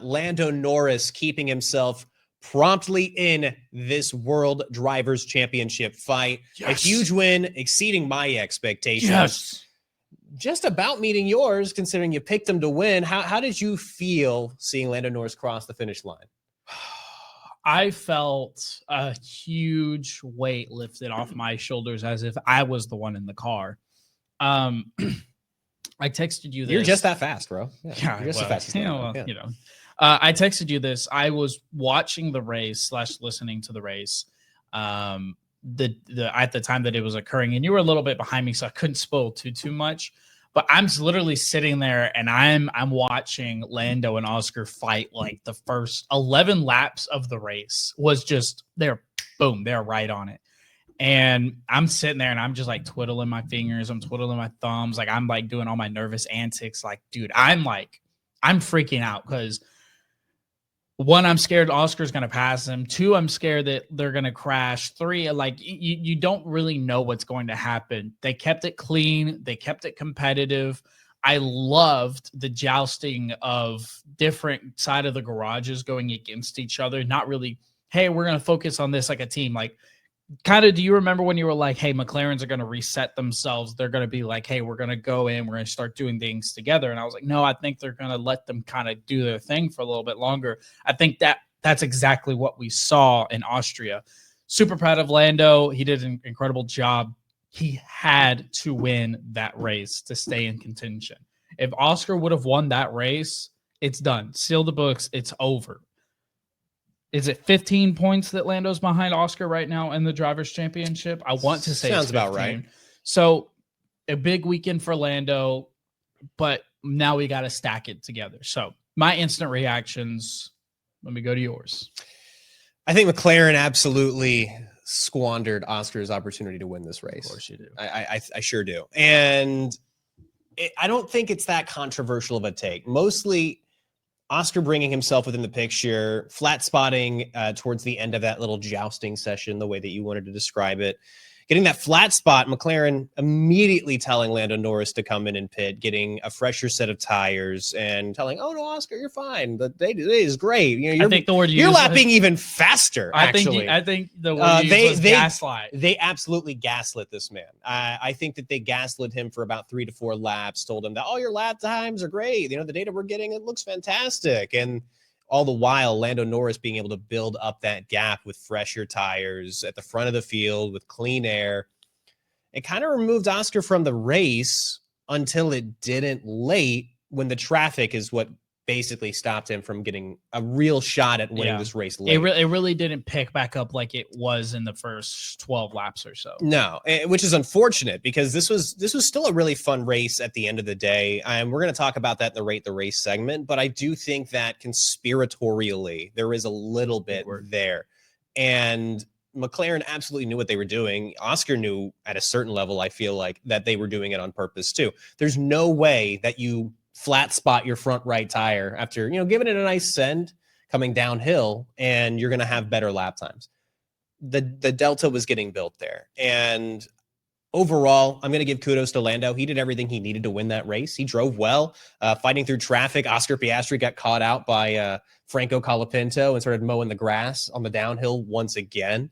Lando Norris keeping himself promptly in this World Drivers' Championship fight. Yes. A huge win, exceeding my expectations. Yes. Just about meeting yours, considering you picked him to win. How did you feel seeing Lando Norris cross the finish line? I felt a huge weight lifted off my shoulders as if I was the one in the car. I texted you this. You're just that fast, bro. Yeah, you're just the fastest. I texted you this. I was watching the race / listening to the race. At the time that it was occurring, and you were a little bit behind me, so I couldn't spoil too much. But I'm literally sitting there and I'm watching Lando and Oscar fight. Like the first 11 laps of the race was just they're right on it. And I'm sitting there and I'm just like twiddling my fingers, I'm twiddling my thumbs, like I'm like doing all my nervous antics. Like, dude, I'm freaking out because one, I'm scared Oscar's going to pass him. Two, I'm scared that they're going to crash. Three, like you don't really know what's going to happen. They kept it clean. They kept it competitive. I loved the jousting of different side of the garages going against each other. Not really, hey, we're going to focus on this like a team. Like, kind of, do you remember when you were like, hey, McLaren's are going to reset themselves? They're going to be like, hey, we're going to go in, we're going to start doing things together. And I was like, no, I think they're going to let them kind of do their thing for a little bit longer. I think that's exactly what we saw in Austria. Super proud of Lando. He did an incredible job. He had to win that race to stay in contention. If Oscar would have won that race, it's done. Seal the books. It's over. Is it 15 points that Lando's behind Oscar right now in the Drivers' Championship? I want to say sounds it's 15. about right. So a big weekend for Lando, but now we got to stack it together. So my instant reactions, let me go to yours. I think McLaren absolutely squandered Oscar's opportunity to win this race. Of course you do. I sure do. And I don't think it's that controversial of a take. Mostly Oscar bringing himself within the picture, flat spotting towards the end of that little jousting session, the way that you wanted to describe it. Getting that flat spot, McLaren immediately telling Lando Norris to come in and pit, getting a fresher set of tires and telling, oh, no, Oscar, you're fine. The day today is great. You know, I think the word you're lapping even faster, actually. I think the word was gaslight. They absolutely gaslit this man. I think that they gaslit him for about 3 to 4 laps, told him that, oh, your lap times are great. You know, the data we're getting, it looks fantastic. And all the while, Lando Norris being able to build up that gap with fresher tires at the front of the field with clean air. It kind of removed Oscar from the race until it didn't late, when the traffic is what basically stopped him from getting a real shot at winning this race late. It really didn't pick back up like it was in the first 12 laps or so. No, which is unfortunate because this was still a really fun race at the end of the day. And we're going to talk about that in the Rate the Race segment, but I do think that conspiratorially there is a little bit there. And McLaren absolutely knew what they were doing. Oscar knew at a certain level, I feel like, that they were doing it on purpose too. There's no way that you flat spot your front right tire after, giving it a nice send coming downhill, and you're going to have better lap times. The delta was getting built there. And overall, I'm going to give kudos to Lando. He did everything he needed to win that race. He drove well, fighting through traffic. Oscar Piastri got caught out by Franco Colapinto and started mowing the grass on the downhill once again.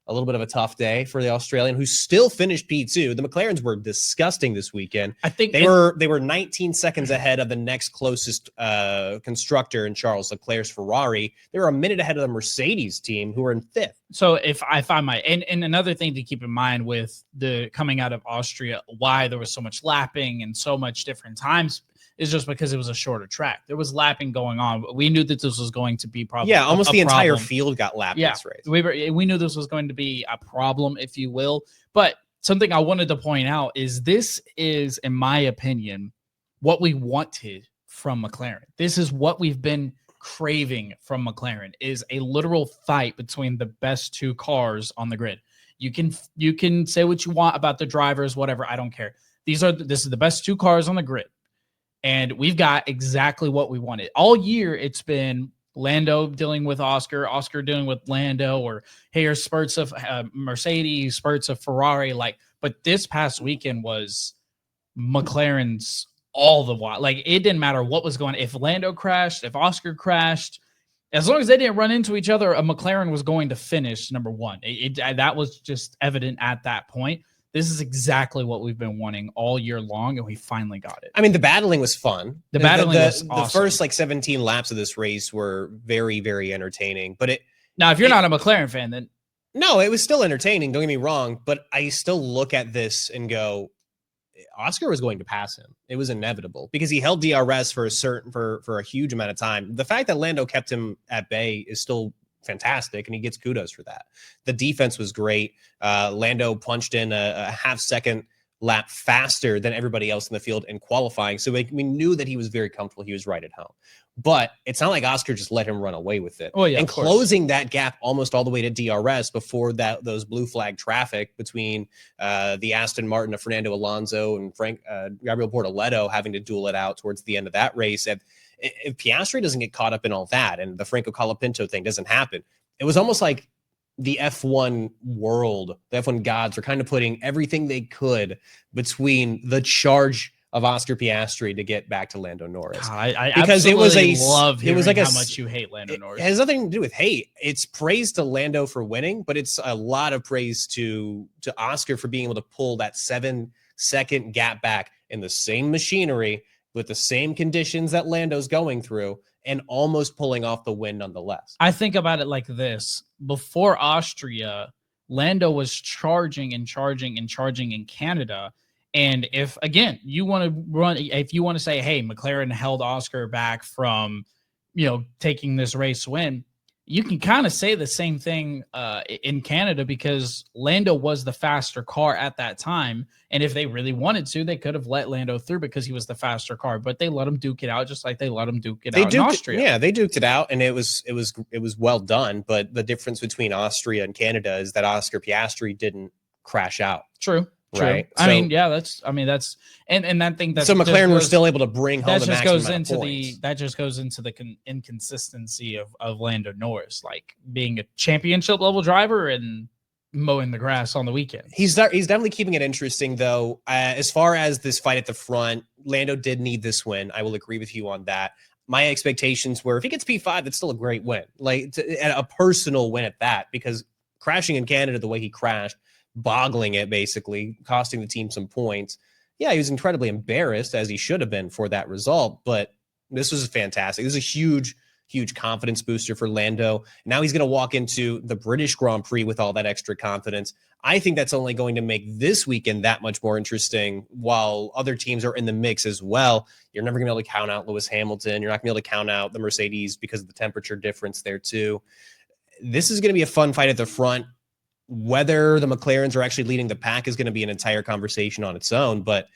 A little bit of a tough day for the Australian, who still finished P2. The McLarens were disgusting this weekend. I think they were 19 seconds ahead of the next closest constructor in Charles Leclerc's Ferrari. They were a minute ahead of the Mercedes team, who were in 5th. So if I might, and another thing to keep in mind with the coming out of Austria, why there was so much lapping and so much different times, is just because it was a shorter track. There was lapping going on. We knew that this was going to be probably almost the entire problem. Field got lapped this race. We knew this was going to be a problem, if you will. But something I wanted to point out is this is, in my opinion, what we wanted from McLaren. This is what we've been craving from McLaren, is a literal fight between the best two cars on the grid. You can say what you want about the drivers, whatever. I don't care. This is the best two cars on the grid. And we've got exactly what we wanted. All year, it's been Lando dealing with Oscar, Oscar dealing with Lando, or hey, here's spurts of Mercedes, spurts of Ferrari. But this past weekend was McLaren's all the while. Like, it didn't matter what was going on. If Lando crashed, if Oscar crashed, as long as they didn't run into each other, a McLaren was going to finish number one. That was just evident at that point. This is exactly what we've been wanting all year long, and we finally got it. I mean, the battling was fun. The battling was awesome. The first like 17 laps of this race were very, very entertaining. But now, if you're not a McLaren fan, then no, it was still entertaining. Don't get me wrong, but I still look at this and go, Oscar was going to pass him. It was inevitable because he held DRS for a huge amount of time. The fact that Lando kept him at bay is still fantastic, and he gets kudos for that. The defense was great. Lando punched in a half-second lap faster than everybody else in the field in qualifying, so we knew that he was very comfortable. He was right at home. But it's not like Oscar just let him run away with it. Oh, yeah, and closing that gap almost all the way to DRS before those blue flag traffic between the Aston Martin of Fernando Alonso and Gabriel Bortoleto having to duel it out towards the end of that race. If Piastri doesn't get caught up in all that and the Franco Colapinto thing doesn't happen, it was almost like the F1 world, the F1 gods were kind of putting everything they could between the charge of Oscar Piastri to get back to Lando Norris. I because it was like how much you hate Lando Norris. It has nothing to do with hate. It's praise to Lando for winning, but it's a lot of praise to Oscar for being able to pull that 7-second gap back in the same machinery with the same conditions that Lando's going through and almost pulling off the win nonetheless. I think about it like this. Before Austria, Lando was charging in Canada. And if, again, you want to say, hey, McLaren held Oscar back from, taking this race win, you can kind of say the same thing in Canada because Lando was the faster car at that time. And if they really wanted to, they could have let Lando through because he was the faster car, but they let him duke it out just like they let him duke it out in Austria. Yeah, they duked it out and it was well done. But the difference between Austria and Canada is that Oscar Piastri didn't crash out. True. Right. So and that thing that so McLaren were still able to bring home the maximum amount of points. That just goes into the inconsistency of Lando Norris, like being a championship level driver and mowing the grass on the weekend. He's definitely keeping it interesting though. As far as this fight at the front, Lando did need this win. I will agree with you on that. My expectations were if he gets P5, it's still a great win, like a personal win at that, because crashing in Canada the way he crashed, boggling it, basically costing the team some points. Yeah, he was incredibly embarrassed, as he should have been, for that result, but this was fantastic. This is a huge confidence booster for Lando. Now he's going to walk into the British Grand Prix with all that extra confidence. I think that's only going to make this weekend that much more interesting, while other teams are in the mix as well. You're never going to be able to count out Lewis Hamilton. You're not going to be able to count out the Mercedes because of the temperature difference there too. This is going to be a fun fight at the front. Whether the McLarens are actually leading the pack is going to be an entire conversation on its own, but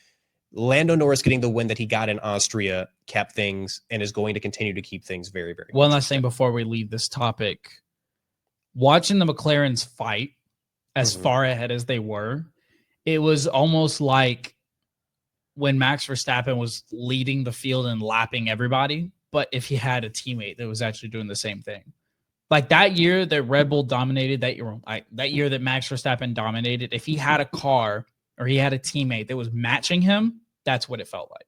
Lando Norris getting the win that he got in Austria kept things and is going to continue to keep things very, very One last thing before we leave this topic. Watching the McLarens fight as far ahead as they were, it was almost like when Max Verstappen was leading the field and lapping everybody, but if he had a teammate that was actually doing the same thing. Like that year that Red Bull dominated, that year that Max Verstappen dominated, if he had a car or he had a teammate that was matching him, that's what it felt like.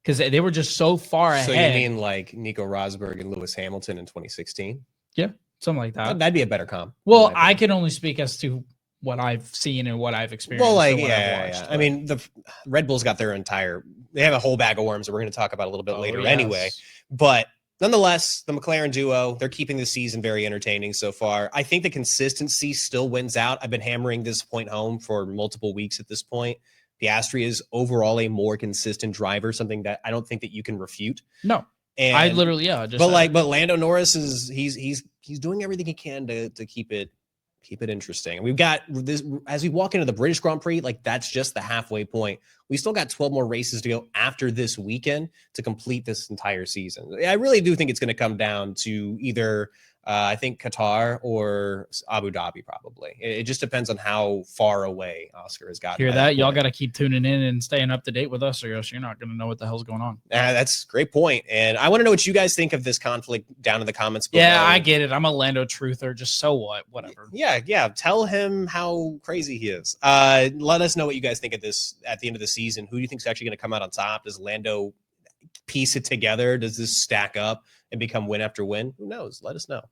Because they were just so far ahead. So you mean like Nico Rosberg and Lewis Hamilton in 2016? Yeah, something like that. That'd be a better comp. Well, I can only speak as to what I've seen and what I've experienced. Well, yeah. I mean, the Red Bull's got they have a whole bag of worms that we're going to talk about a little bit later anyway. But nonetheless, the McLaren duo, they're keeping the season very entertaining so far. I think the consistency still wins out. I've been hammering this point home for multiple weeks at this point. Piastri is overall a more consistent driver, something that I don't think that you can refute. No. And, I literally, but Lando Norris is he's doing everything he can to keep it interesting. And we've got this as we walk into the British Grand Prix, like that's just the halfway point. We still got 12 more races to go after this weekend to complete this entire season. I really do think it's going to come down to either I think Qatar or Abu Dhabi probably. It just depends on how far away Oscar has gotten. Hear that? Y'all got to keep tuning in and staying up to date with us, or else you're not going to know what the hell's going on. That's a great point. And I want to know what you guys think of this conflict down in the comments below. Yeah, I get it. I'm a Lando truther. Just so what? Whatever. Yeah. Tell him how crazy he is. Let us know what you guys think of this at the end of the season. Who do you think is actually going to come out on top? Does Lando piece it together? Does this stack up and become win after win? Who knows? Let us know.